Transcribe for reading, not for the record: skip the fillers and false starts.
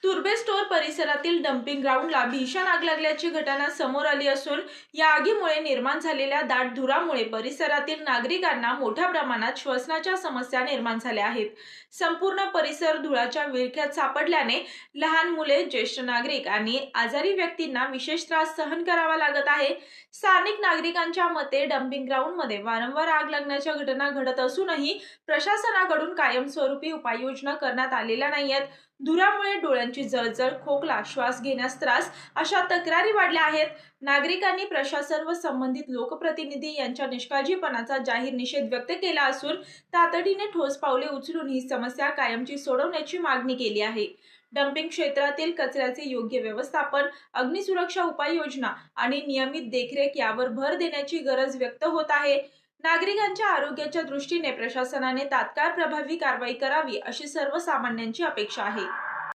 तुर्बे store परिसरातील dumping ग्राउंडला भीषण आग लागल्याची घटना समोर आली असून या आगीमुळे निर्माण झालेल्या दाट धुरामुळे परिसरातील नागरिकांना मोठ्या प्रमाणात श्वसनाच्या समस्या निर्माण झाल्या आहेत। संपूर्ण परिसर धुळाच्या विळख्यात सापडल्याने लहान मुले, ज्येष्ठ नागरिक आणि आजारी व्यक्तींना विशेष त्रास सहन करावा लागत आहे। स्थानिक नागरिकांच्या मते डम्पिंग ग्राउंडमध्ये वारंवार आग लागण्याच्या घटना घडत असूनही प्रशासनाकडून कायमस्वरूपी उपाययोजना करण्यात आलेल्या नाहीयेत। धुरामुळे डोळ्यांची जळजळ, खोकला, श्वास घेण्यास त्रास अशा तक्रारी वाढल्या आहेत। नागरिकांनी प्रशासन व संबंधित लोकप्रतिनिधी यांच्या निष्काळजीपणाचा जाहीर निषेध व्यक्त केला असून तातडीने ठोस पावले उचलून ही समस्या कायमची सोडवण्याची मागणी केली आहे। डम्पिंग क्षेत्रातील कचऱ्याचे योग्य व्यवस्थापन, अग्निसुरक्षा उपाययोजना आणि नियमित देखरेख यावर भर देण्याची गरज व्यक्त होत आहे। नागरिकांच्या आरोग्याच्या दृष्टीने प्रशासनाने तात्काळ प्रभावी कारवाई करावी अशी सर्वसामान्यांची अपेक्षा आहे।